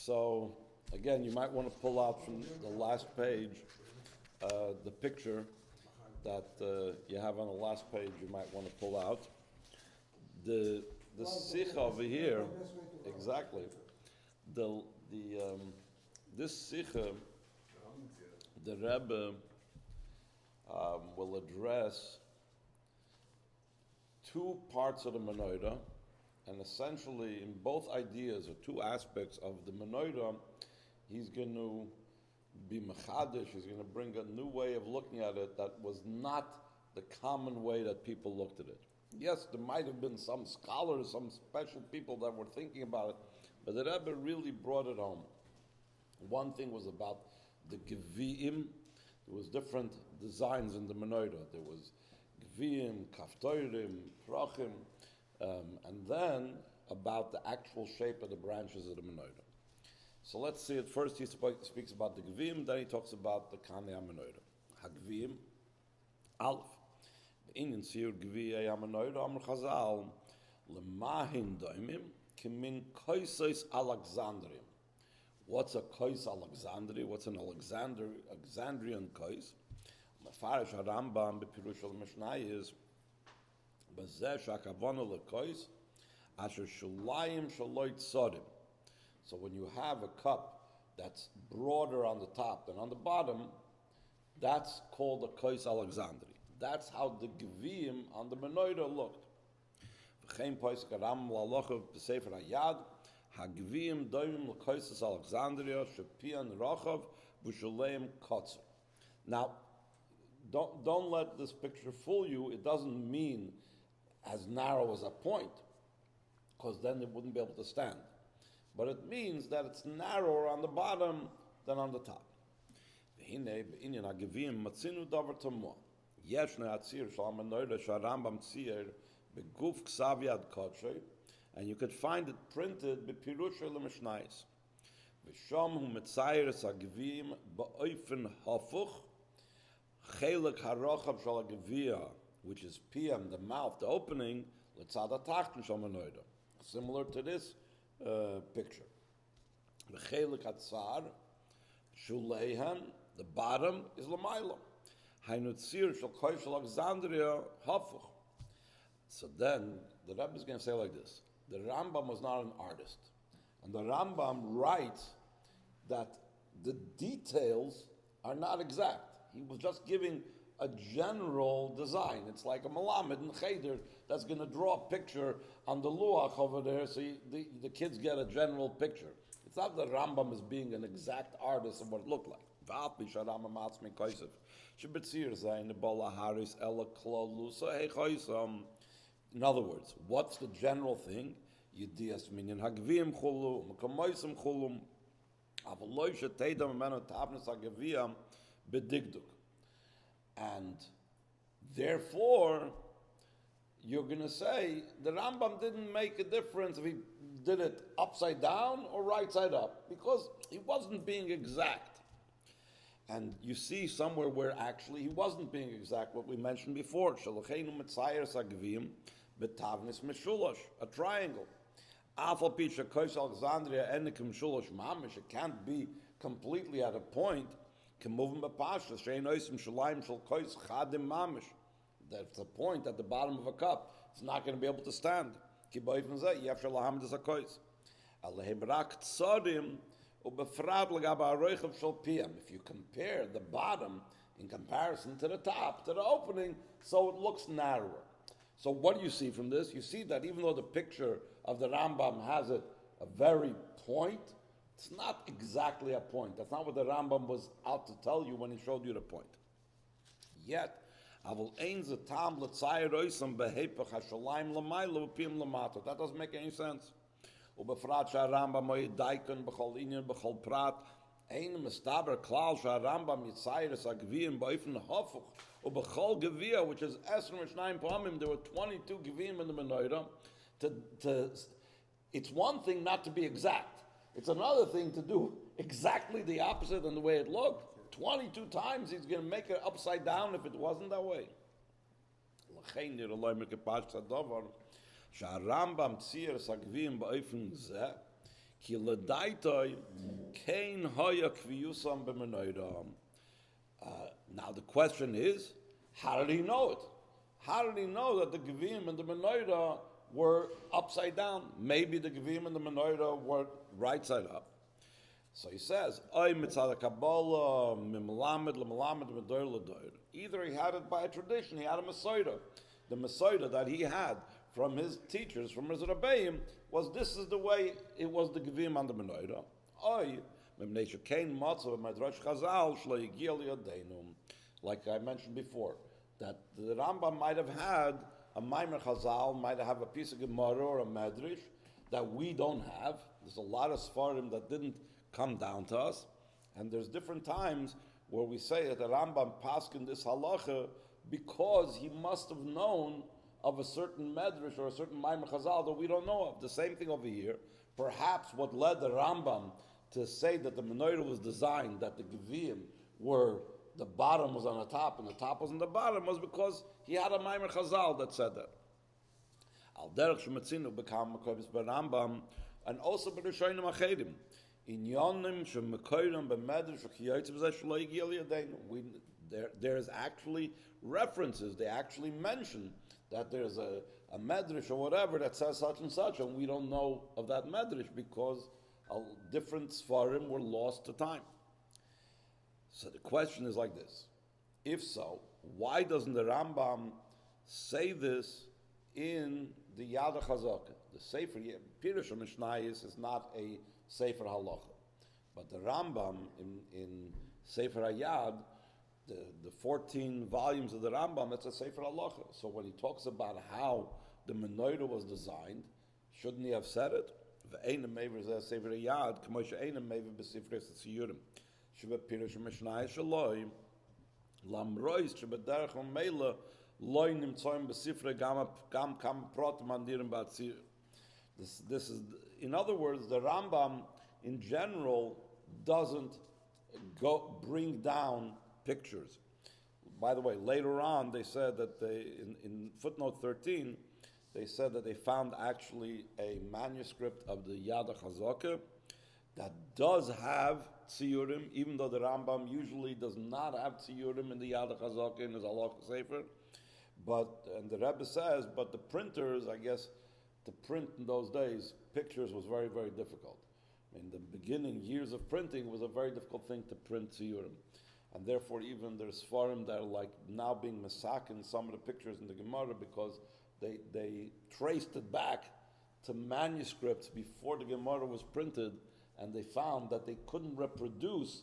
So, again, you might want to pull out from the last page the picture that you have on the last page. You might want to pull out the sikha over here. Exactly. This sikha, the Rebbe will address two parts of the Menorah, and essentially in both ideas or two aspects of the Menorah, he's going to be mechadish, he's going to bring a new way of looking at it that was not the common way that people looked at it. Yes, there might have been some scholars, some special people that were thinking about it, but the Rebbe really brought it home. One thing was about the Gevi'im. There was different designs in the Menorah. There was Gevi'im, Kaftorim, Prachim, and then about the actual shape of the branches of the Menorah. So let's see it. First he speaks about the Gevi'im, then he talks about the Kanei HaMenorah. HaGevi'im, Aleph. Inyan Siyur Gevi'ei HaMenorah, Amr Chazal, Lemahin Doimim, Kimin Koisos Alexandrium. What's a Kois Alexandria? What's an Alexandrian Kois? Mefarish Rambam bepirush al Mishnah is Bazeh Shakavona leKois Asher Shulayim Shaloit Sodim. So when you have a cup that's broader on the top than on the bottom, that's called a Kois Alexandria. That's how the Gevi'im on the Menorah looked. V'chein Poisek Rambam la'alochav b'sefer hayad Hagviim doimim l'koises Alexandria shepian rochav v'shuleim kotzer. Now, don't let this picture fool you. It doesn't mean as narrow as a point, because then it wouldn't be able to stand. But it means that it's narrower on the bottom than on the top. V'hinei b'inyan hagviim matzinu davar tamua. Yesh ne'atzir shal Menorah sh'Rambam tzir beguf ksav yad kodshay. And you could find it printed b'pirush l'mishnayis. V'sham hu metzayer es hagviim ba'oifen hafuch chelik harochav shal hagvia, which is PM, the mouth, the opening, l'tzad ha'tachton shal Menorah. Similar to this picture. V'chelik hatzar shuleihem, the bottom is l'mayla. Hainu tzir shal koy shal Alexandria hafuch. So then the Rebbe is going to say like this. The Rambam was not an artist. And the Rambam writes that the details are not exact. He was just giving a general design. It's like a Malamed in Cheder that's going to draw a picture on the Luach over there so the kids get a general picture. It's not that Rambam is being an exact artist of what it looked like. In other words, what's the general thing? Yedias minyan hagviim chulu, mekamoisim chulum, avaloi sheteidam amenu tavnes hagaviyam bedigduk. And therefore, you're going to say the Rambam didn't make a difference if he did it upside down or right side up, because he wasn't being exact. And you see somewhere where actually he wasn't being exact, what we mentioned before. Shalocheinu mitzayer sagvim betavnis mishulash, a triangle. Afal picha kois Alexandria enikim shulash mamish. It can't be completely at a point. Kemuvim bepashas shein oisim shalayim shal kois chadim mamish. That's the point at the bottom of a cup. It's not going to be able to stand. Kiboyim zeh yef shalaham des a kois. Alehim rak tzodim. If you compare the bottom in comparison to the top, to the opening, so it looks narrower. So what do you see from this? You see that even though the picture of the Rambam has it a very point, it's not exactly a point. That's not what the Rambam was out to tell you when he showed you the point. Yet, that doesn't make any sense. ובפרט שהרמב"ם הוא דייקן בכל עניין, בכל פרט, אין מסתבר כלל שהרמב"ם יצייר את הגביעים באופן הפוך, ובכל גביע, which is 22 פעמים, there were 22 גביעים in the Menorah, it's one thing not to be exact. It's another thing to do exactly the opposite than the way it looked. 22 times he's going to make it upside down if it wasn't that way. לכן נראה לו מקפש הדבר, שהרמב"ם צייר סגבים באופן זה, Ki ledaitoi kein haya kviyusam b'menorah. Now the question is, how did he know it? How did he know that the Gevim and the Menorah were upside down? Maybe the Gevim and the Menorah were right side up. So he says, either he had it by a tradition, he had a Mesorah. The Mesorah that he had from his teachers, from his Rebbeim, was this is the way it was the Gevim and the Menorah. Like I mentioned before, that the Rambam might have had a Maimer Chazal, might have a piece of Gemara or a Medrash that we don't have. There's a lot of Sfarim that didn't come down to us, and there's different times where we say that the Rambam paskin this halacha because he must have known of a certain Medrash or a certain Maimer Chazal that we don't know of. The same thing over here. Perhaps what led the Rambam to say that the Menorah was designed, that the Gevim were, the bottom was on the top and the top was on the bottom, was because he had a Maimer Chazal that said that. Al derech shematzinu bekam makobis Rambam, and also b'rishonim achedim. In yonim shemekoyrim b'medrash v'kiyotz b'zeh shelo yigiel yadeinu. There's actually references. They actually mention that there's a medrash or whatever that says such and such, and we don't know of that medrash because different svarim were lost to time. So the question is like this. If so, why doesn't the Rambam say this in the Yad HaChazaka? The Sefer, Pirush HaMishnayis is not a Sefer Halacha. But the Rambam in Sefer HaYad, the 14 volumes of the Rambam, it's a Sefer Halacha. So when he talks about how the Menorah was designed, shouldn't he have said it? V'einem mever zeh Sefer HaYad, k'mo she'einem mever b'sifrei tziyurim. Sheba Pirush HaMishnayis shaloi, lamrois shebederech ha'meila loy nimtzoim b'sifrei gam kam protim andirim b'atzir. This is, in other words, the Rambam in general doesn't bring down pictures. By the way, later on they said that in footnote 13, they said that they found actually a manuscript of the Yad HaChazaka that does have tziyurim, even though the Rambam usually does not have tziyurim in the Yad HaChazaka in his Halacha Sefer. And the Rebbe says, but the printers, I guess, to print in those days, pictures was very, very difficult. In the beginning, years of printing was a very difficult thing to print tziyurim. And therefore, even there's Sfarim that are like now being masakin some of the pictures in the Gemara because they traced it back to manuscripts before the Gemara was printed, and they found that they couldn't reproduce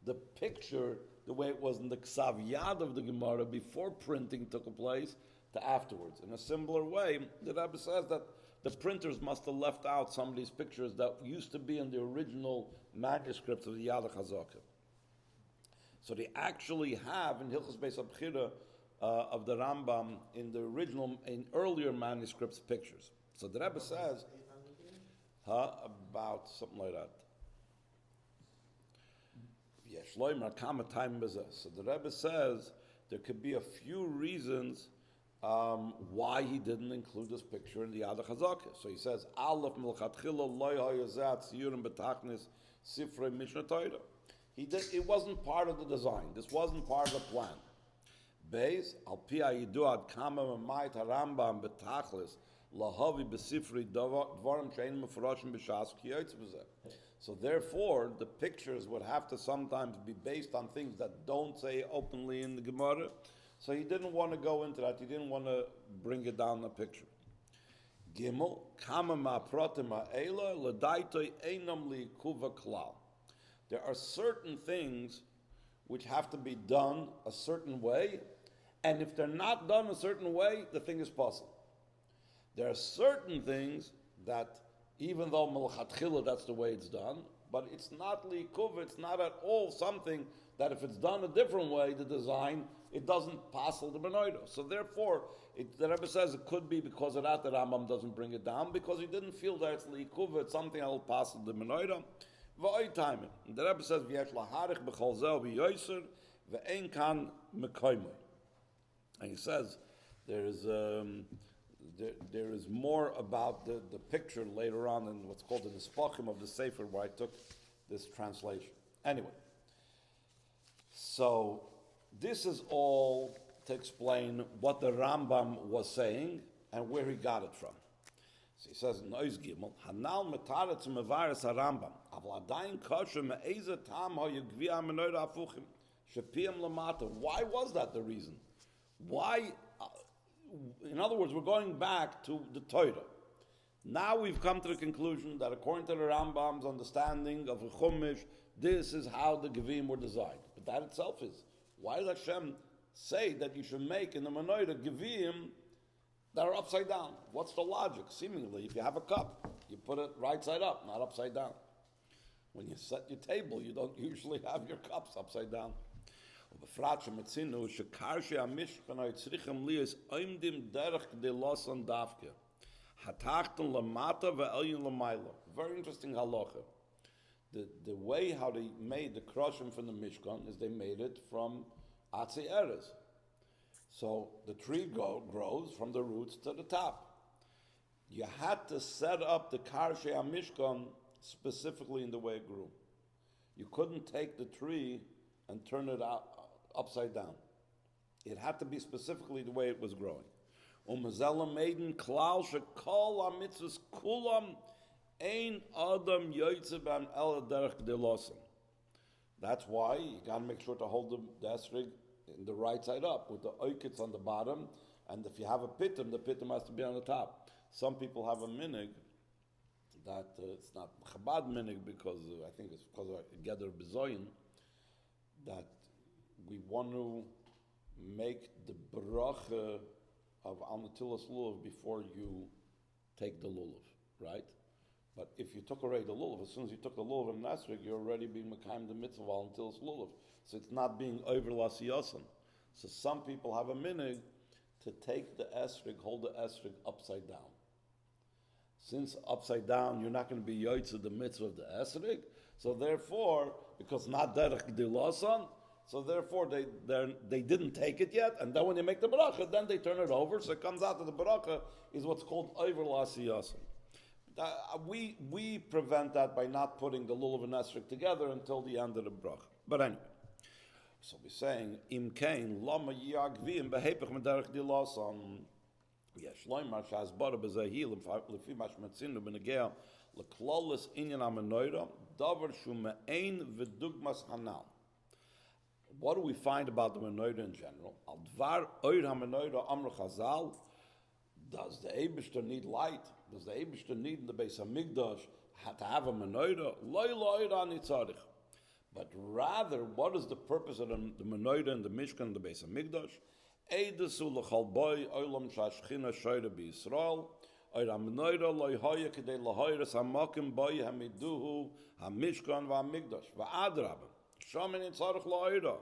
the picture the way it was in the Ksav Yad of the Gemara before printing took place to afterwards. In a similar way, the Rebbe says that the printers must have left out some of these pictures that used to be in the original manuscripts of the Yad HaChazaka. So they actually have in Hilchos Beis Abchira of the Rambam in the original, in earlier manuscripts, pictures. So the Rebbe says, about something like that. So the Rebbe says there could be a few reasons why he didn't include this picture in the Yad HaChazaka. So he says, Aleph milchatchila loy hayazat tziyurim betachnis sifrei Mishnah Torah. It wasn't part of the design. This wasn't part of the plan. Beis al pi hayiduad kama mamayit harambam betachlis lahavi besifrei dvarim she'ein meforashim b'shas kiyotz b'zeh. So therefore, the pictures would have to sometimes be based on things that don't say openly in the Gemara. So he didn't want to go into that. He didn't want to bring it down the picture. Gimel kama ma'protim ha'ela l'daitoi einam li'kuva klal. There are certain things which have to be done a certain way, and if they're not done a certain way, the thing is possible. There are certain things that, even though melchatchila that's the way it's done, but it's not li'kuva, it's not at all something that if it's done a different way, the design, it doesn't passel the Menorah. So therefore, the Rebbe says it could be because of that the Rambam doesn't bring it down, because he didn't feel that it's li'kuva, it's something that will passel the Menorah. The Rebbe says, "V'yesh laharich b'chol zeh v'yoser v'ein kan mekoymo." And he says, there is there is more about the picture later on in what's called the Nespachim of the Sefer, where I took this translation. Anyway, so this is all to explain what the Rambam was saying and where he got it from. So he says in Ois Gimel, Hanal metaretz mevaris harambam, aval adayin kosher me'eze tam ha'yegvia menorah afuchim, shepiyam lamata. Why was that the reason? Why? In other words, we're going back to the Torah. Now we've come to the conclusion that according to the Rambam's understanding of the Chumash, this is how the Gevim were designed. But that itself is. Why does Hashem say that you should make in the Menorah Gevim that are upside down? What's the logic? Seemingly, if you have a cup, you put it right side up, not upside down. When you set your table, you don't usually have your cups upside down. Very interesting halacha. The way how they made the kroshim from the Mishkan is they made it from atzi eres. So the tree grows from the roots to the top. You had to set up the Karshei HaMishkan specifically in the way it grew. You couldn't take the tree and turn it upside down. It had to be specifically the way it was growing. Maiden klal shekol hamitzvos kulam ein adam yoytze b'am el derech delosim. That's why you got to make sure to hold the esrog in the right side up with the oikets on the bottom, and if you have a pitum, the pitum has to be on the top. Some people have a minig that it's not Chabad minig because I think it's because of Geder Bezoyin that we want to make the bracha of Al Natilas Lulav before you take the lulav, right? But if you took already the lulav, as soon as you took the lulav in Nasrig, you're already being Mekayim the mitzvah of Al Natilas Lulav. So it's not being over Lasiyasan. So some people have a minig to take the esrig, hold the esrig upside down. Since upside down, you're not going to be yoytze the mitzvah of the esrig, so therefore, because not derech gdilasan, so therefore they didn't take it yet, and then when they make the bracha, then they turn it over, so it comes out that the bracha is what's called over lasiyasan. We prevent that by not putting the lulav and esrig together until the end of the bracha. But anyway, so we're saying, Im kain lama yagvim behepech mederech dilasan. Yes, loymar shas bara bezahil lefi mash metzinu benegel leklolis inyan amenoira davar shu me'ein v'dugmas hanal. What do we find about the menorah in general? Al dvar oir hamenoira amr chazal. Does the Eibishter need light? Does the Eibishter need in the Beis Hamikdash to have a menorah? Loy loy ani tzarich. But rather, what is the purpose of the Menorah and the Mishkan and the Beis Hamikdash? Eidesu l'chal boy olam shashchina shoyre b'Yisrael oira Menorah loy hoya k'dei lahoyres hamakim boy hamiduhu hamishkan v'hamikdash v'adrabim shamin in tzarich la'oira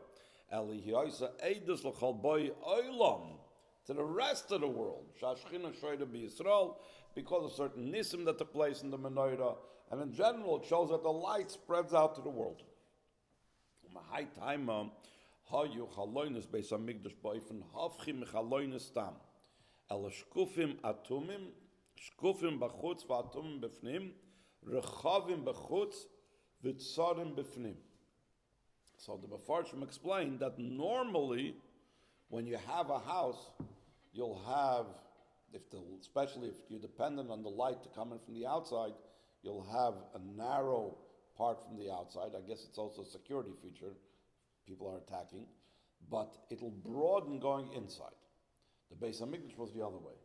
eli hiyaysa eides l'chal boy olam to the rest of the world shashchina shoyre b'Yisrael because of certain nisim that took place in the Menorah, and in general it shows that the light spreads out to the world. High time, hayu chaloinus Beis Hamikdash boifen hafchim chaloinus tam. El shkufim atumim, shkufim b'chutz v'atumim b'fnim, rechavim b'chutz v'tzarim b'fnim. So the Mefarshim explained that normally, when you have a house, you'll have, especially if you're dependent on the light to come in from the outside, you'll have a narrow part from the outside. I guess it's also a security feature. People are attacking. But it'll broaden going inside. The Beis Hamikdash was the other way.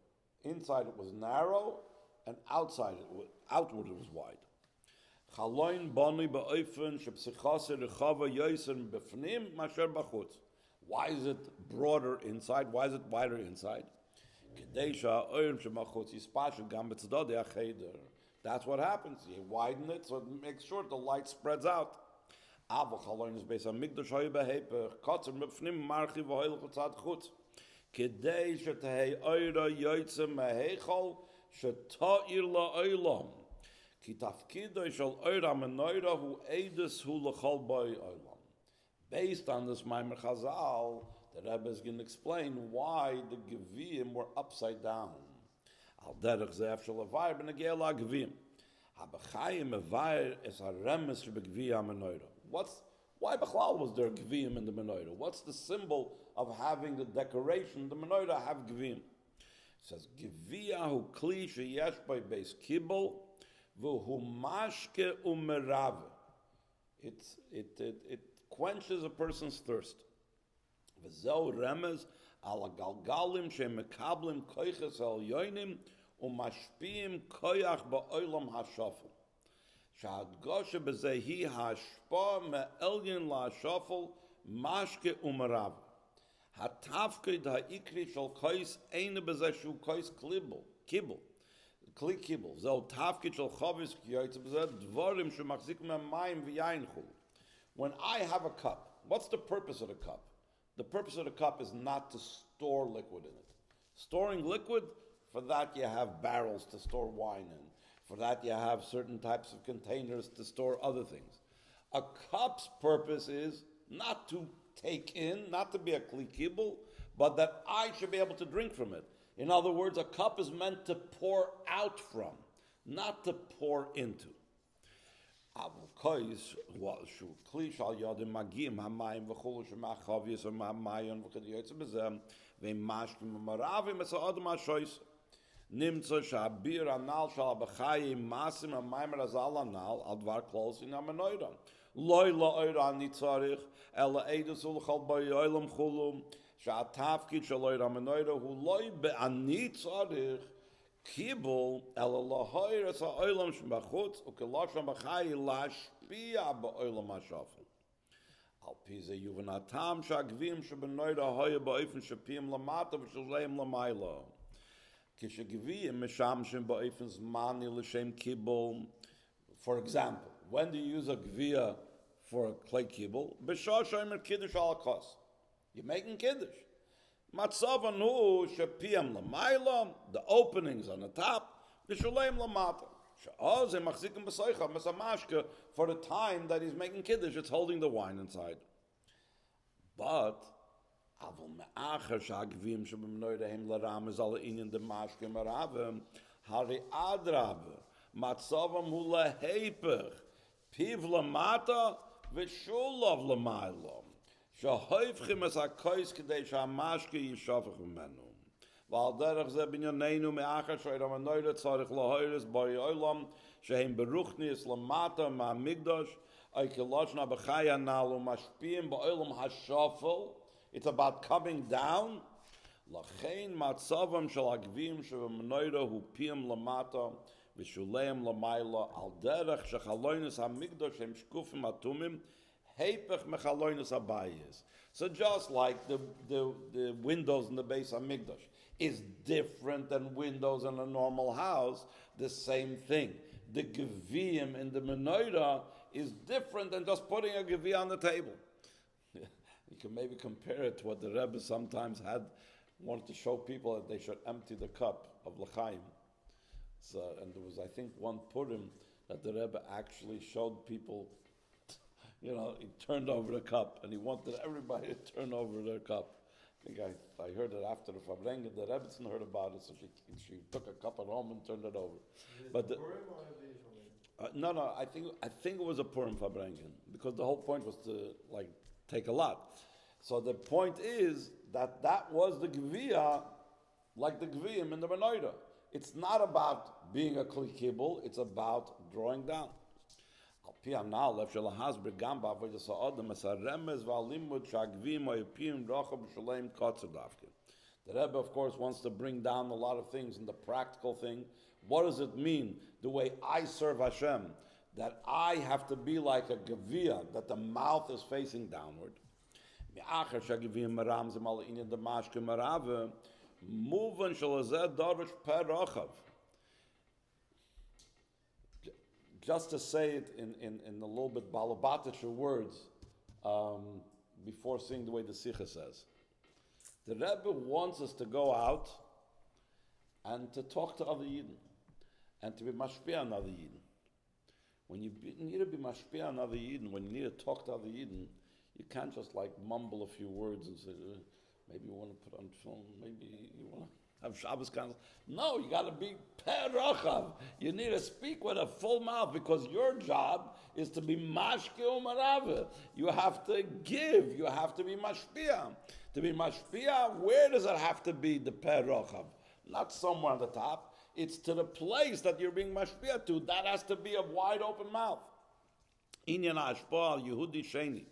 Inside it was narrow, and outward it was wide. Why is it broader inside? Why is it wider inside? That's what happens. You widen it so it makes sure the light spreads out. Based on this Maimer Chazal, the Rebbe is going to explain why the Gevim were upside down. Al derech ze efshel avayr b'negei la'gviyim. Habachayim avayr is a remes shebegviyah menorah. Why Bechlal was there gviyim in the menorah? What's the symbol of having the decoration? The menorah have gviyim. It says gviyah hu kli sheyesh by beis kibul v'hu mashke umerave. It quenches a person's thirst. V'zeu remes ala galgalim shemekablim koiches el yoinim umashpiyim koyach ba'olam hashafel. Sha'adgoshe b'zehi hashpa me'elyin la'ashafel mashke umarav. Hatafkid ha'ikri shal kois eine b'zeh kois kibul. Kli kibul. Zeu tafkid shal chavis k'yoytze b'zeh dvorim shemachzik me'mayim v'yayin chul. When I have a cup, what's the purpose of the cup? The purpose of the cup is not to store liquid in it. Storing liquid, for that you have barrels to store wine in. For that you have certain types of containers to store other things. A cup's purpose is not to take in, not to be a kli kibul, but that I should be able to drink from it. In other words, a cup is meant to pour out from, not to pour into. Kois shu kli shal yadim magim hamayim v'chulu shemachaviyas or ma'mayon v'chadiyotze b'zem v'mashkim v'maravim es ha'adam ha'shois nimtza sha'abir anal shal b'chayim masim hamayim razal anal al dvar klos in ha-menorah loy la'oira nitzarich ela eidus ulchal b'yoylam chulu sha'atafkid shaloy ha-menorah hu loy be'anitzarich Kibul el lahoir es ha'olam shemachutz u'kelashon b'chai lashpia ba'olam ha'shafel. Al pi ze yuvan hatam sha'gvim she'benoira hoya ba'ofen shepiyim lamata v'shalzeim lamayla. Kishegvim meshamshem ba'ofen zmani l'shem kibul. For example, when do you use a gvia for a clay kibul? B'shah shomer kiddush al kos. You're making kiddush. Matzavanu shepiyam lamayla, the openings on the top, the shuleim lamata. She'oz machzikim b'soicha mesamashka, for the time that he's making kiddush, it's holding the wine inside. But avol me'acher sha'agvim sheb'menoirehem laram zal inyan demashke maravim hari adrave matzavam hu lehepech piv lamata v'shulav lamayla. Shahoifchim es hakois k'dei sha'amashke yishafach v'menu. V'al derech ze binyaneinu me'achar shoyram ha'noyre tzarich lahoyres b'ay olam shehem beruchni es lamata ma'amigdash ay kiloshna b'chaya nalu mashpiyim b'olam ha'shafel. It's about coming down. Lachein matzavam shal ha'gvim shev'menoyre hu piyim lamata v'shuleim lamayla al derech shechaloynes ha'migdash hem shkufim atumim. So just like the windows in the Beis Hamikdash is different than windows in a normal house, the same thing. The geviyim in the menorah is different than just putting a geviyah on the table. You can maybe compare it to what the Rebbe sometimes wanted to show people that they should empty the cup of l'chaim. So, and there was, I think, one Purim that the Rebbe actually showed people. You know, he turned over the cup, and he wanted everybody to turn over their cup. I think I heard it after the Fabrengen. The Rebbetzin heard about it, so she took a cup at home and turned it over. But no, I think it was a Purim Fabrengen, because the whole point was to take a lot. So the point is that was the Geviyah, like the Geviyim in the Menorah. It's not about being a Kli Kibul, it's about drawing down. The Rebbe, of course, wants to bring down a lot of things in the practical thing. What does it mean, the way I serve Hashem, that I have to be like a geviyah, that the mouth is facing downward? Just to say it in a little bit balabatischer words, before seeing the way the Sikha says. The Rebbe wants us to go out and to talk to other Yidden, and to be mashpia on other Yidden. When you need to be mashpia on other Yidden, when you need to talk to other Yidden, you can't just mumble a few words and say, maybe you want to put on film, maybe you want to... have Shabbos council. No, you got to be perachav. You need to speak with a full mouth because your job is to be mashke umarave. You have to give. You have to be mashpia. To be mashpia, where does it have to be the perachav? Not somewhere on the top. It's to the place that you're being mashpia to. That has to be a wide open mouth. Inyan hashpa al Yehudi sheni.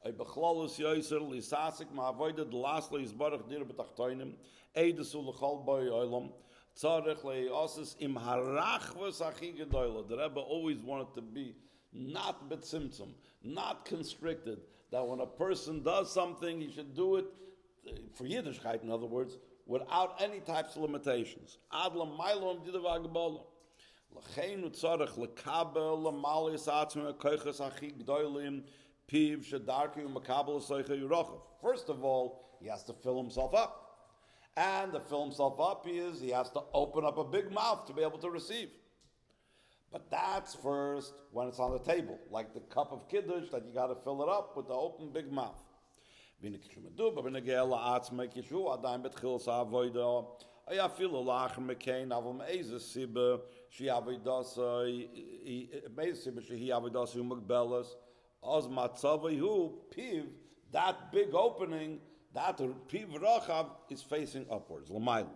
Bechlolus yoyser lisasik ma'avoided lastly is barach dir betachtoinim eidesu lechol boy olam tzarech le'osis im harachvus achi gedoyla. The Rebbe always wanted to be not betzimtzum, not constricted. That when a person does something, he should do it for Yiddishkeit, in other words, without any types of limitations. Ad l'mailom didavagabolo. L'cheinu tzarech lekabel l'malis atzmi koiches achi gedoylim. First of all, he has to fill himself up. And to fill himself up he has to open up a big mouth to be able to receive. But that's first when it's on the table, like the cup of kiddush that you got to fill it up with the open big mouth. Oz matzavihu piv, that big opening, that piv rachav is facing upwards. L'mayl.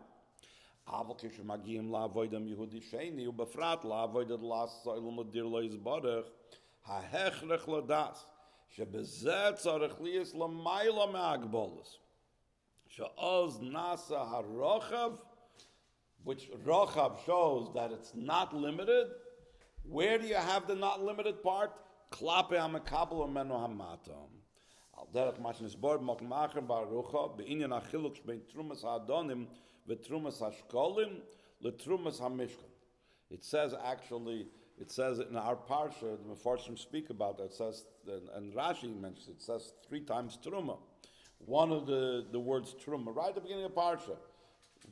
Aval kishu magiyim la'avoidam Yehudi sheni ubefrat la'avoidad las soilum udir lo yizbarech ha'hechrech ladas shebezeh tzarech liyis l'mayla me'agbolus she'oz nasa ha'rochav, which rachav shows that it's not limited. Where do you have the not limited part? Klape hamakabel Menorah hamatom. Al derech mashnis bord mokem acher barucha beinyan achiluk shbein trumas ha'adonim v'trumas hashkolim letrumas hamishkan. It says in our parsha, the Mefarshim speak about that. It says, and Rashi mentions it says 3 times truma. One of the words truma, right at the beginning of parsha.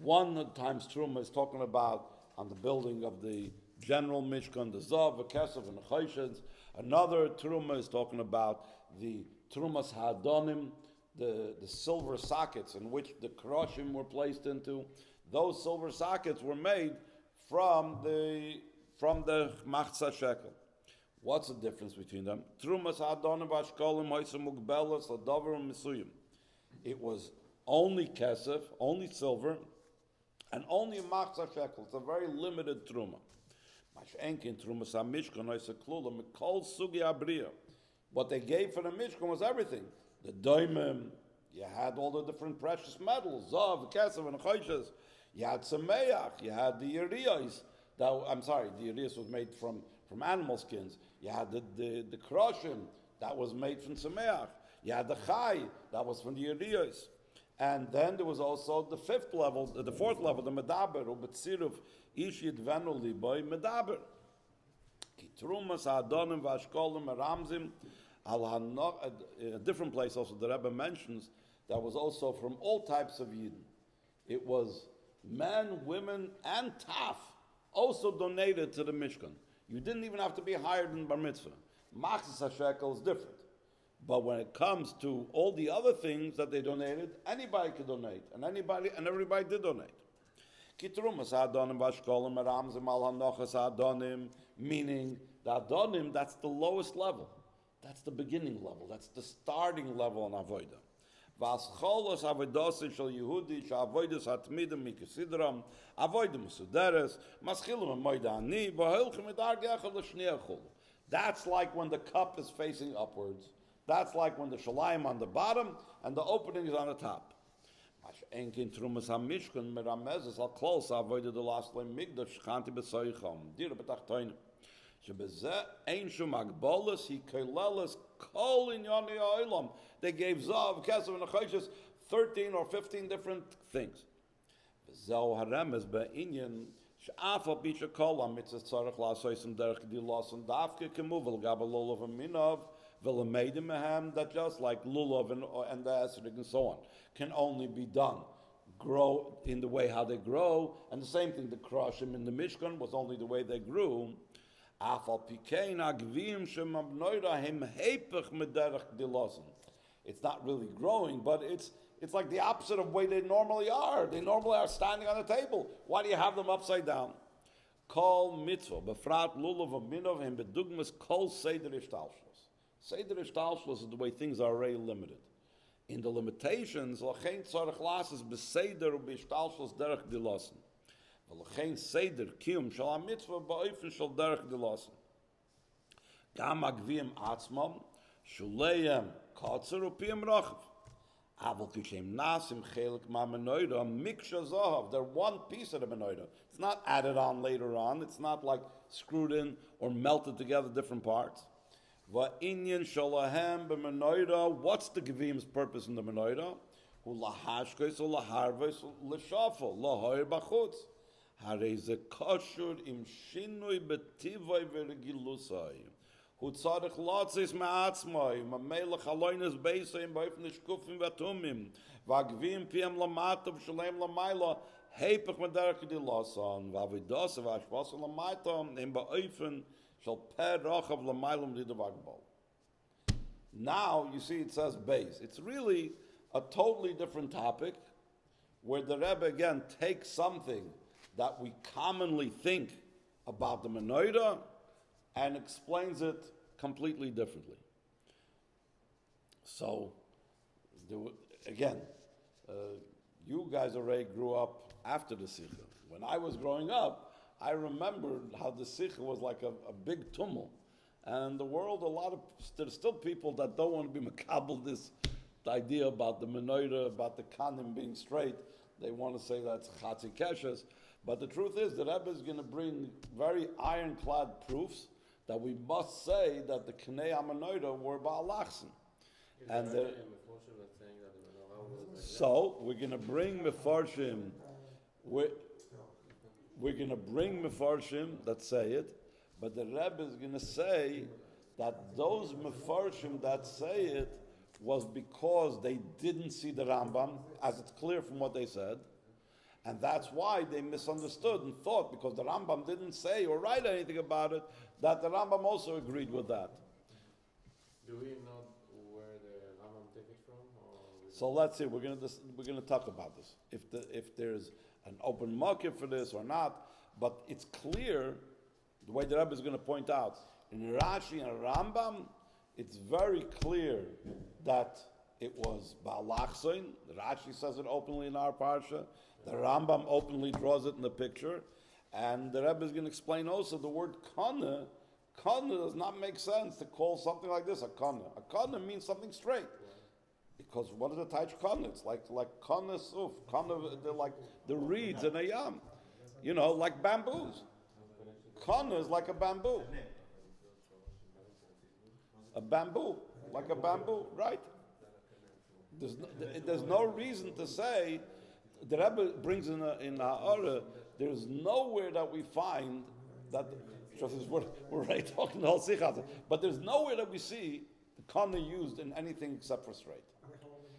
One times truma is talking about on the building of the general mishkan, the zav, the kesef, and the chayshes. Another truma is talking about the trumas ha'adonim, the silver sockets in which the kroshim were placed into. Those silver sockets were made from the machzah shekel. What's the difference between them? Trumas ha'adonim v'ashkolim hoysem ugbelas l'davar misuyim. It was only kesef, only silver, and only machzah shekel. It's a very limited truma. What they gave for the Mishkan was everything. The doimim, you had all the different precious metals, zav, kesef, and choishes. You had sameach, you had the yeriyos. The yeriyos was made from animal skins. You had the kroshim, that was made from sameach. You had the chai, that was from the yeriyos. And then there was also the fourth level, the medaber, or betziruf, ishid venu liboy medaber. Ki trumas ha'adonim v'ashkolim ramzim al hanok. In a different place also, the Rebbe mentions that was also from all types of Yidden. It was men, women, and taf also donated to the Mishkan. You didn't even have to be hired in Bar Mitzvah. Machzis HaShekel is different. But when it comes to all the other things that they donated, anybody could donate, and everybody did donate. Meaning the Adonim, that's the lowest level. That's the beginning level. That's the starting level on Avodah. Vascholos avodos shel Yehudi shavodos hatmidim mikesidram avodim suderes maschilim moidani v'holchem edarg yachol l'shniachol. That's like when the cup is facing upwards. That's like when the shalayim on the bottom and the opening is on the top. Enkin trumas hamishkan meramezes al klos avodah the last line migdash chanti b'soicham dir betachtoin shebezeh ein shum agbolus he koleles kol in yoni ha'olam. They gave zav, kesef, and achoshes 13 or 15 different things. V'zeh haremez be'inyan she'af al bisha kol ha'mitzvah tzarech la'asoysim derech dilos and dafke kemuvel gabalolov aminov v'lemedim mehem, that just like lulav and the esrog and so on can only be done, grow in the way how they grow, and the same thing, the kroshim in the Mishkan was only the way they grew. It's not really growing, but It's like the opposite of the way they normally are. They normally are standing on the table. Why do you have them upside down? Kol mitzvah, befrat lulav aminov, and bedugmas kol seder ishtalshlos. Seder ishtalshlos is the way things are already limited. In the limitations, l'chein tzarech lasses beseder u'bishtalshlos derech dilasen. L'chein seder kiyum shal mitzvah ba'ofen shal derech dilasen. Gam agvim atzmam, shuleim katzer u'piyam rachav. Aval kishem nasim chelik ma menorah miksha zahav. They're one piece of the menorah. It's not added on later on. It's not like screwed in or melted together different parts. Va'inyan shalahem b'menorah. What's the gevim's purpose in the menorah? Hu lahashkes u laharves l'shafel lahoyer b'chutz. Harei ze kashur im shinui b'tivay v'regilusay. Hu tzarech lotzis ma'atzmai, ma'melech haloynes beisayim ba'ifn shkufim v'atumim, v'agvim piyam lamata v'shalem lamayla, heipach m'derech dilasan, v'avidas v'ashpasan lamayta, im ba'ifn shal per rachav lamaylam didavagbal. Now, you see it says base. It's really a totally different topic, where the Rebbe again takes something that we commonly think about the Menorah, and explains it completely differently. So, again, you guys already grew up after the Sikha. When I was growing up, I remembered how the Sikha was like a big tumult. And in the world, there's still people that don't want to be makabel this the idea about the Menorah, about the kanim being straight. They want to say that's chatzi keshes. But the truth is, the Rebbe is going to bring very ironclad proofs that we must say that the Knei HaMenorah were Ba'alachsen. And so we're going to bring Mefarshim. We're going to bring Mefarshim that say it, but the Rebbe is going to say that those Mefarshim that say it was because they didn't see the Rambam, as it's clear from what they said. And that's why they misunderstood and thought, because the Rambam didn't say or write anything about it, that the Rambam also agreed with that. Do we know where the Rambam take it from? So let's see. We're going to talk about this. If there's an open market for this or not, but it's clear the way the Rebbe is going to point out in Rashi and Rambam, it's very clear that it was Ba'alachsein. Rashi says it openly in our parsha. The Rambam openly draws it in the picture. And the Rebbe is going to explain also the word kana. Kana does not make sense to call something like this a kana. A kana means something straight. Because what is a taich kana? It's like kana suf. Kana, they're like the reeds in a yam. You know, like bamboos. Kana is like a bamboo. A bamboo. Like a bamboo, right? There's no reason to say. The Rebbe brings in Ha'ara, there's nowhere that we find that, we're already talking the whole Sikha, but there's nowhere that we see the kana used in anything except for straight.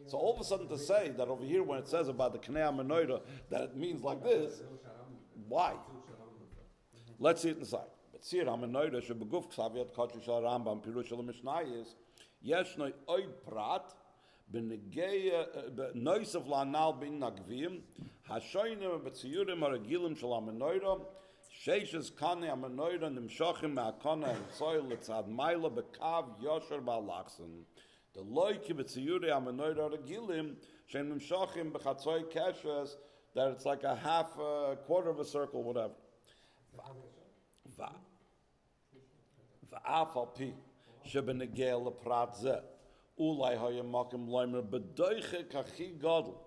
So all of a sudden to say that over here when it says about the Knei HaMenorah that it means like this, why? Let's see it inside. Betzir HaMenorah shebeguf k'saviat kotri shel Rambam pirush shel Mishnah is yeshnoi oid prat noisav lanal bin nagvim hashoyim betziyurim aragilim shel HaMenorah sheishes kanei HaMenorah nimshachim me'akana and soil letzad maila bekav yosher ba'alachsen the loiki betziyuri HaMenorah aragilim shem nimshachim bechatzoy keshes that it's like a half, quarter of a circle, whatever. Va'af al pi shebenegel leprat zeh ulai hayem makim loimer bedoiche kachi gadol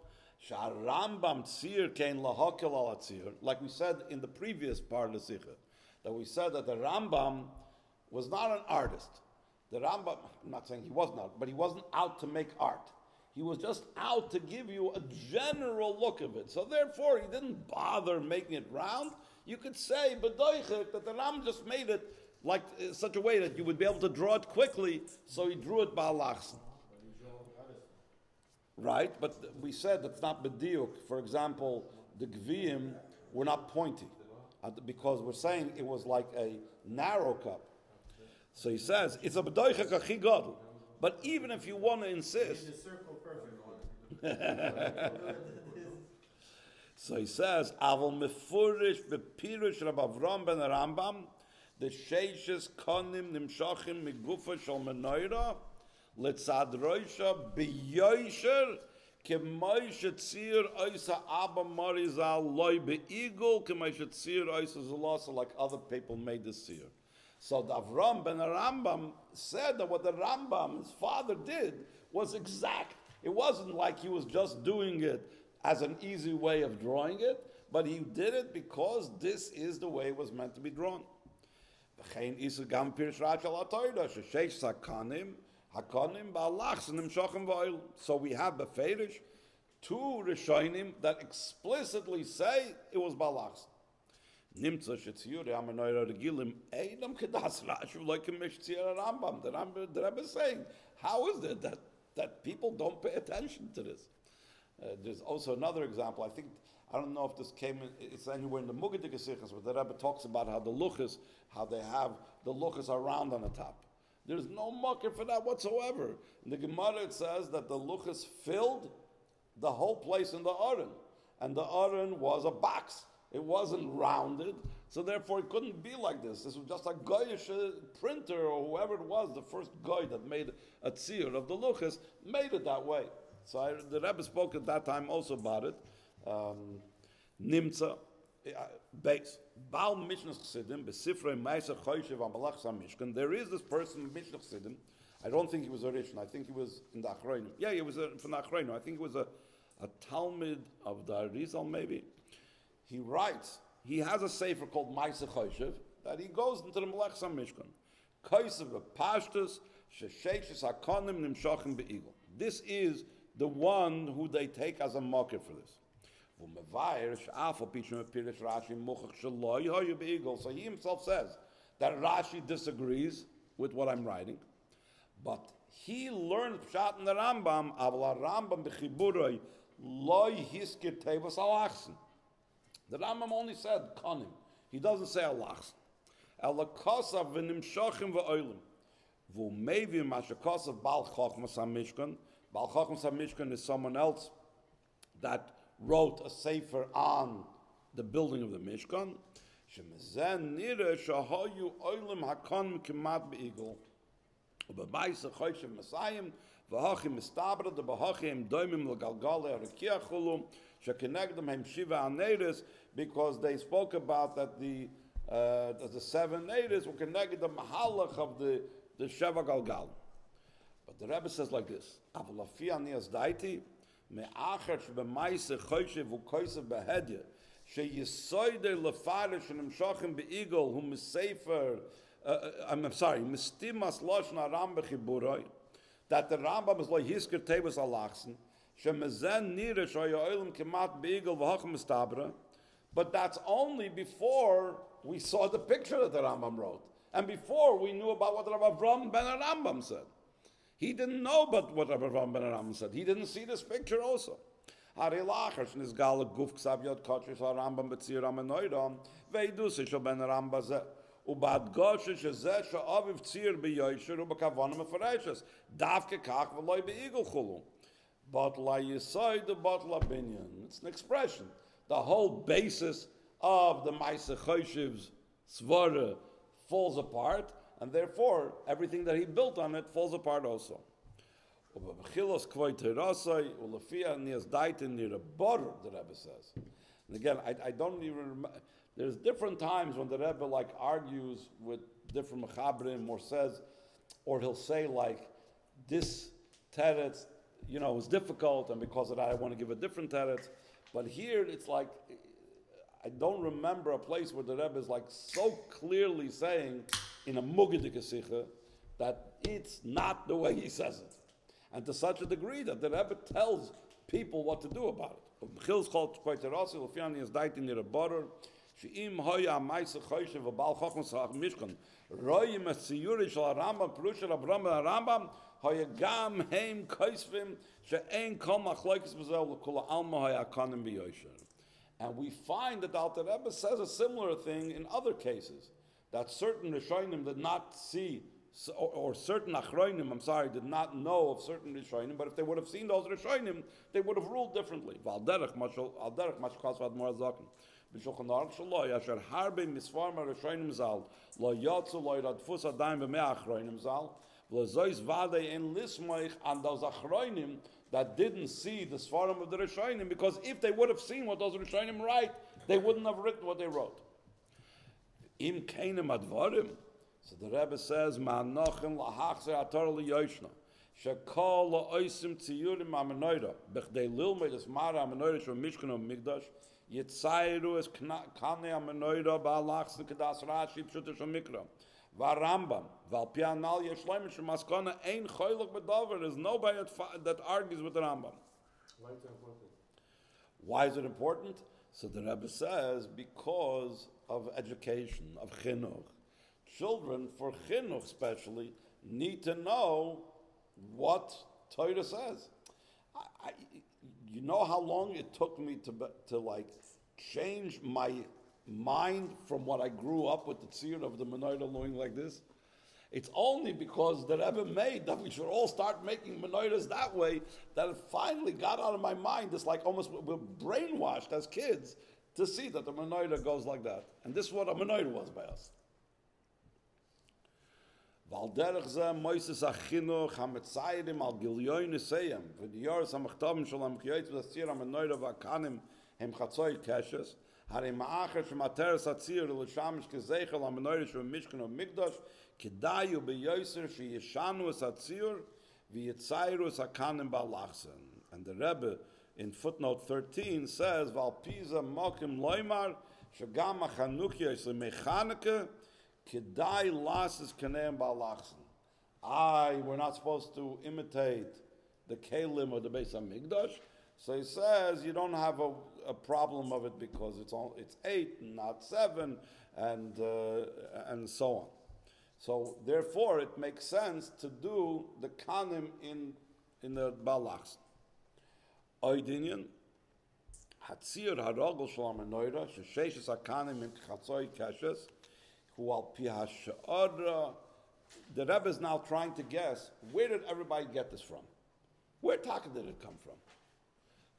Rambam tzir kein lahakel al tzir, like we said in the previous part of the Sikha, that we said that the Rambam was not an artist. The Rambam, I'm not saying he was not, but he wasn't out to make art. He was just out to give you a general look of it. So therefore, he didn't bother making it round. You could say, B'doichik, that the Rambam just made it like such a way that you would be able to draw it quickly, so he drew it ba'alachsen. Right, but we said that's not b'diuk. For example, the gviyim were not pointy, because we're saying it was like a narrow cup. So he says, it's a b'doichik achi gadol. But even if you want to insist, So he says, Aval mefurish bepirush Rab Avram ben Rambam, the sheishes konim nimshachim migufa shel Menorah, letzad roisha biyoisher, kemay shetzir oisa abba marizal loy beigul, kemay shetzir oisa zolasa, like other people made this seer. So the Avram ben Rambam said that what the Rambam, his father, did was exact. It wasn't like he was just doing it as an easy way of drawing it, but he did it because this is the way it was meant to be drawn. So we have beferish two Rishonim that explicitly say it was balachs. The Rebbe is saying, how is it that people don't pay attention to this? There's also another example. I don't know if this it's anywhere in the Mugadik Sichos, but the Rebbe talks about how they have the luchas are round on the top. There's no market for that whatsoever. In the Gemara it says that the luchas filled the whole place in the Aron, and the Aron was a box. It wasn't rounded, so therefore it couldn't be like this. This was just a goyish printer or whoever it was, the first guy that made a tzir of the luchas, made it that way. So the Rebbe spoke at that time also about it. Nimtza, base. Baal Mishnah Chassidim, Besifrei Meisa Choyshev Amalach Samishkan. There is this person, Mishnah Chassidim. I don't think he was a Rishon. I think he was in the Achroinu. Yeah, he was from the Achroinu. I think he was a Talmud of the Arizal, maybe. He writes, he has a sefer called Meisa Choyshev, that he goes into the Malach Samishkan. Choyshev Pashtus, Shesheches HaKonim Nimshachim Be'igel. This is the one who they take as a market for this. So he himself says that Rashi disagrees with what I'm writing, but he learned Pshat in the Rambam, Rambam b'chiburoi loy hiskir tevas alachsen. The Rambam only said konim. He doesn't say alachsen. Elakosav v'nimshachim v'oilim. V'umevi mashakosav bal chochmas hamishkan. Bal chochmas hamishkan is someone else that wrote a sefer on the building of the Mishkan. Shemezen nire shahayu oilim hakon kimat beigul. Ubebayse choyshev mesayim v'hachim mistabra de b'hachim doimim legalgale arikiachulu shekenegdem hem shiva aneres, because they spoke about that the 7 neiros were connected the mahalach of the sheva galgal. But the Rebbe says like this: Avalafi anias daiti. Me'achar shebemaise choyshev u'koysev behedya sheyisoide lefarish v'nimshachim beigul hu misefer. I'm sorry, mistimas loshna Rambam bechiburoi, that the Rambam is like hisker tevus alachsen shemezen nire shoyoilim kemat beigul v'hachim mistabra. But that's only before we saw the picture that the Rambam wrote, and before we knew about what Rabbi Avram ben Rambam said. He didn't know about what Rabbi Rambam ben Rambam said. He didn't see this picture also. Hari lachar shnizgal guf ksav yod kodesh Rambam betzir Menorah veidus shel ben Rambam ze ubad gosh shezeh she'aviv tzir beyoysher ubekavana mefareshes davke kach v'loy beigul chulu. But la yisoy the but la binyan. It's an expression. The whole basis of the Ma'aseh Choshev's svara falls apart, and therefore everything that he built on it falls apart also. The Rebbe says. And again, I don't even remember. There's different times when the Rebbe like argues with different mechabrim, or says, or he'll say like, this teretz, is difficult, and because of that I want to give a different teretz. But here it's like, I don't remember a place where the Rebbe is like so clearly saying in a Mugadik Sikha that it's not the way he says it. And to such a degree that the Rebbe tells people what to do about it. And we find that the Alter Rebbe says a similar thing in other cases, that certain Rishonim did not see so, or certain achronim, I'm sorry, did not know of certain Rishonim, but if they would have seen those Rishonim, they would have ruled differently. Al derech mashkos v'admor hazaken. B'shulchan aruch shelo yasher harbe misvar Rishonim zal lo yotzu lo yradfus adayim b'mei achronim zal v'lo zois vadei en lismoich on those achronim that didn't see the svarim of the Rishonim, because if they would have seen what those Rishonim write, they wouldn't have written what they wrote. Im keinem advarim. So the Rebbe says, "Ma'anochem lahachzer atar liyoshna, shekol la'oisim tziyurim ha'menorah, b'chdei lilmei desmara ha'menorah shel mishkan ha'mikdash, yitzayru es kanei ha'menorah ba'alachsen kedas Rashi pshuta shel mikra, v'Rambam, v'al pianal yeshleim shemaskana ein choylok b'davar." There's nobody that argues with the Rambam. Why is it important? Why is it important? So the Rebbe says, because of education, of chinuch. Children, for chinuch especially, need to know what Torah says. You know how long it took me to like change my mind from what I grew up with, the tzir of the Menorah looking like this? It's only because the Rebbe made that we should all start making menorahs that way that it finally got out of my mind. It's like almost we're brainwashed as kids to see that the menorah goes like that. And this is what a menorah was by us. Val derech zeh moises achinuch hametzayrim al gilyoy neseyem v'diyoros hamachtovim shalom kiyotz v'asir hamenorah v'akanim hem chatzoi keshes harei ma'acher shemateres atzir l'shamish kezeichel hamenorah shu mishkan ha'mikdash kedayu beyoser sheyeshanu es atzir v'yitzayru es hakanim ba'alachsen. And the Rebbe in footnote 13 says, Val piza mokim loymar shagam ha'chanukia is l'mechanike Kedai lasis kaneim ba'alachsen. We're not supposed to imitate the kelim of the Beis Hamikdash. So he says you don't have a problem of it because it's 8 and not 7 and so on. So therefore it makes sense to do the kanim in the ba'alachsen. Oidinyan hatzir harogel shel hamenorah sheshes hakanim im chatzoi keshes. The Rebbe is now trying to guess, where did everybody get this from? Where Taka did it come from?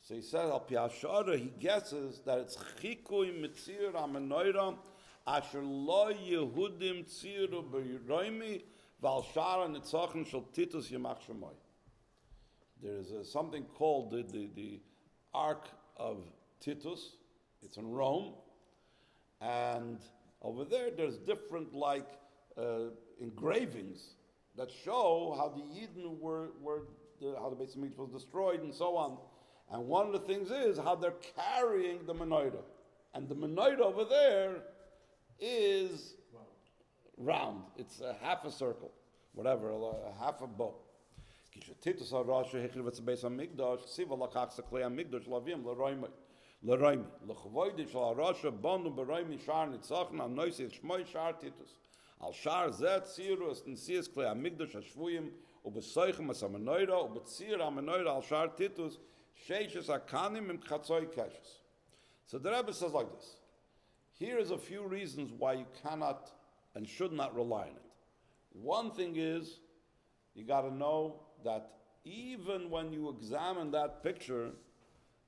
So he says, Al Pi he guesses that it's Chikui Mitzir HaMenorah Asher Lo Yehudim Tziru B'Roimi Val Shara Nitzachin Shel Titus Yemach Shemoy. There is something called the Ark of Titus. It's in Rome. And over there's different engravings that show how the Yidden how the Beis Hamikdash was destroyed and so on. And one of the things is how they're carrying the Menorah. And the Menorah over there is round. It's a half a circle, whatever, a half a bow. L'roimi. L'chavoidi shal harasha bonu b'roimi shar nitzachna noisi shmoi shar titus. Al shar zet tzirus nesias klei hamikdash hashvuyim ubesoichem as hamenorah ubetzir hamenorah al shar titus sheishes hakanim im chatzoi keshes. So the Rebbe says like this. Here is a few reasons why you cannot and should not rely on it. One thing is, you got to know that even when you examine that picture,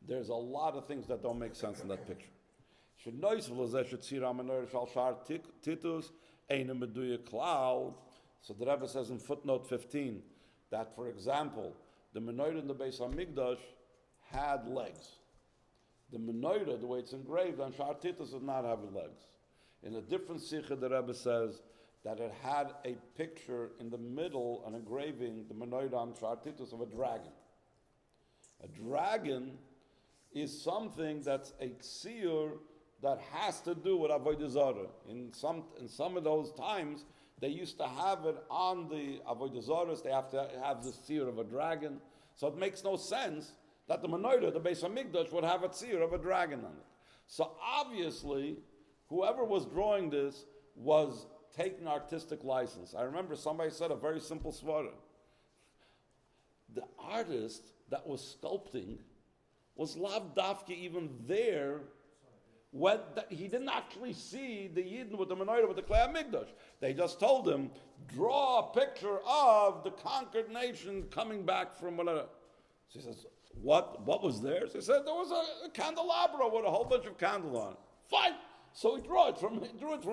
there's a lot of things that don't make sense in that picture. So the Rebbe says in footnote 15 that, for example, the Menorah in the Beis Hamikdash had legs. The Menorah, the way it's engraved on Shar Titus, does not have legs. In a different sikha, the Rebbe says that it had a picture in the middle, an engraving, the Menorah on Shar Titus, of a dragon. A dragon is something that's a tzir that has to do with Avodah Zarah. In some of those times, they used to have it on the Avodah Zarahs. They have to have the tzir of a dragon. So it makes no sense that the Menorah, the Beis Hamikdash, would have a tzir of a dragon on it. So obviously, whoever was drawing this was taking artistic license. I remember somebody said a very simple svara. The artist that was sculpting was lav dafki even there He didn't actually see the Yidden with the Menorah, with the Klei Hamikdash. They just told him, draw a picture of the conquered nation coming back from whatever. So he says, what was there? So he said, there was a candelabra with a whole bunch of candles on it. Fine. So he drew it from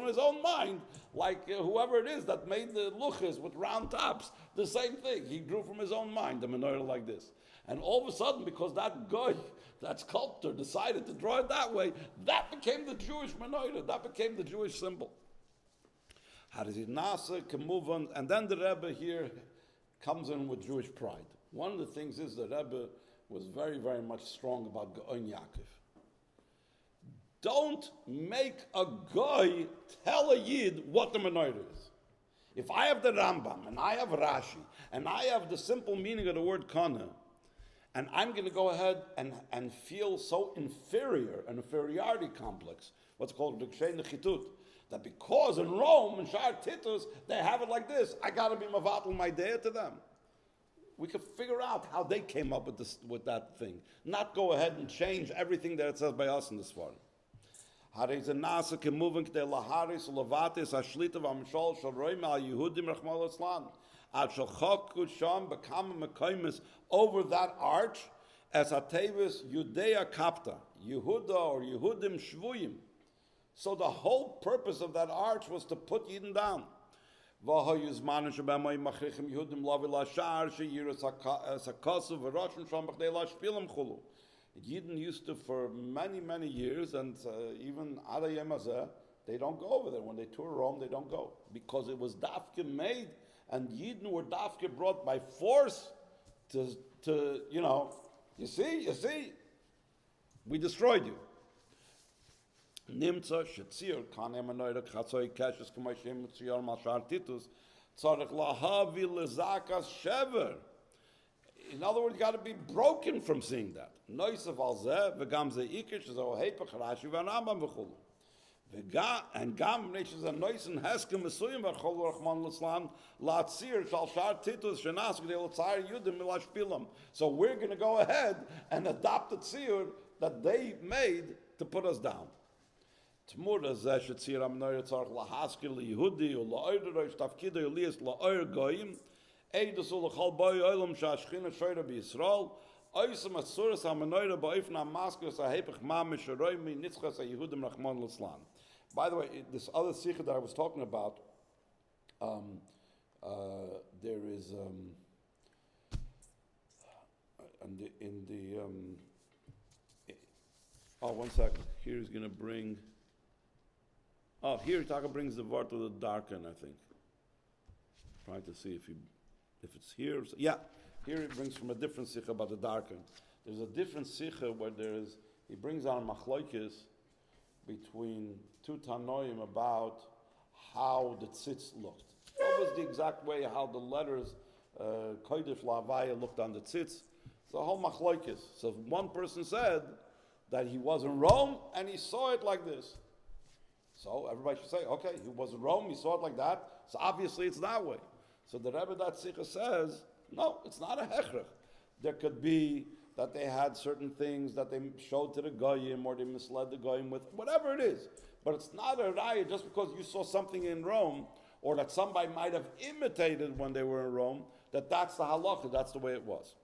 his own mind, like whoever it is that made the luchas with round tops, the same thing. He drew from his own mind the menorah like this. And all of a sudden, because that guy, that sculptor, decided to draw it that way, that became the Jewish menorah, that became the Jewish symbol. Nasa can move on, and then the Rebbe here comes in with Jewish pride. One of the things is the Rebbe was very, very much strong about Gaon Yaakov. Don't make a guy tell a Yid what the menorah is. If I have the Rambam, and I have Rashi, and I have the simple meaning of the word kana, and I'm going to go ahead and feel so inferior, an inferiority complex, what's called Rikshei Nechitut, that because in Rome, in Shar Titus, they have it like this, I got to be mavatal my day to them. We could figure out how they came up with that thing. Not go ahead and change everything that it says by us in this one. Hare ze nase kemoving de laharis levatis ashlita v'amshol shel roim al Yehudim rachmal Islam. Ad shel chaku sham bekam mekaymis over that arch as atevis Judea kapta Yehuda or Yehudim shvuyim. So the whole purpose of that arch was to put Yidden down. V'hoyuz manin shebemay machrichim Yehudim lavi lashar sheyiras hakasu v'roshim sham b'chdei lashpilim chulu. Yidden used to, for many, many years, and even Ada Yemazeh, they don't go over there. When they tour Rome, they don't go. Because it was dafke made, and Yidden were dafke brought by force to you see, we destroyed you. Nimtza, shetzir, kanem anoyre, chatzoi keshes, k'mayshim, tziyar, mashar titus, tzarech lahavi lezakas shever. In other words, you got to be broken from seeing that. Noisav alzeh v'gam ze ikish zo heipach Rashi v'Rambam v'chulu. And gam neshis a noisen heskem mesuyim v'cholu rachman l'slan la'tzir shal shar titus shenas g'dei l'tzayir yudim milashpilam. So we're going to go ahead and adopt the tzir that they made to put us down. Tmura zeh shetzir am-noyer tzarech lahaskir li'yehudi u'la'oyer roish tafkidei u'liyas la'oyer goyim Eidus ulachal boy olam shashchina shoyra b'Yisrael oisam asuras ha-menorah ba'ifna maskus ha-hepech mamish ha-roimi nitzchas ha-Yehudim rachman l'slan. By the way, this other sikha that I was talking about, there is one second. Here he's going to bring. Here Taka brings the word to the darken, I think. Trying to see if it's here. Yeah, here it brings from a different sikha about the darken. There's a different sikha where he brings on machloikis between two tanoim about how the tzitz looked. What was the exact way how the letters kodesh la'avaya looked on the tzitz? It's a whole machloikis. So one person said that he was in Rome and he saw it like this. So everybody should say, okay, he was in Rome, he saw it like that, so obviously it's that way. So the Rebbe that Sikha says, no, it's not a hechrech. There could be that they had certain things that they showed to the goyim or they misled the goyim with, whatever it is. But it's not a raya just because you saw something in Rome or that somebody might have imitated when they were in Rome, that's the halacha, that's the way it was.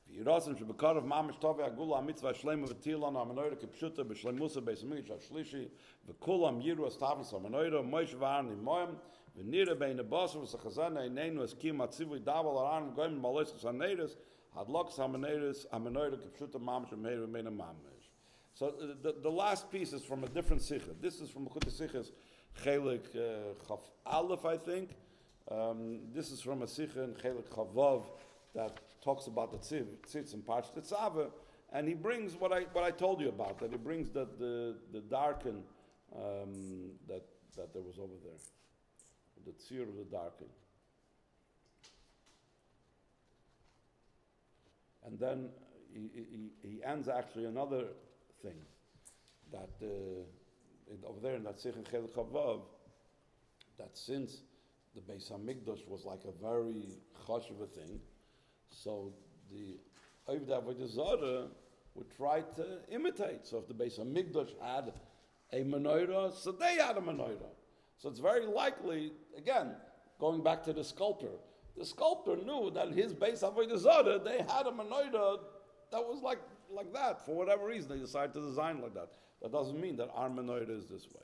V'yirasim shebekarav mamish tovei agula mitzvah shlema v'tilan ha-menorah kipshuta b'shlemusa Beis Hamikdash shlishi v'kulam yiru as-tavus ha-menorah Moshe v'Aaron imoyim v'nira bein the-basar v'sachazana einenu eskim atzivui daval aran v'goyim maloiskos ha-neiris hadloks ha-menorah kipshuta mamish v'meir v'meina mamish. So the last piece is from a different sikha. This is from Lekutei Sichos Chelik Chaf Aleph, I think. This is from a sikha in Chelik Chavav that talks about the tzitz and Parsh Tetzaveh, and he brings what I told you about, that he brings the darken that there was over there, the tzir of the darken. And then he ends actually another thing, that over there in that Sikh and Chelik Chavav, that since the Beis Hamikdash was like a very chashuv thing, so the Oivd Avodah Zarah would try to imitate. So if the Beis Hamikdash had a menorah, so they had a menorah. So it's very likely, again, going back to the sculptor knew that his Beis Avodah Zarah, they had a menorah that was like that. For whatever reason, they decided to design like that. That doesn't mean that our menorah is this way.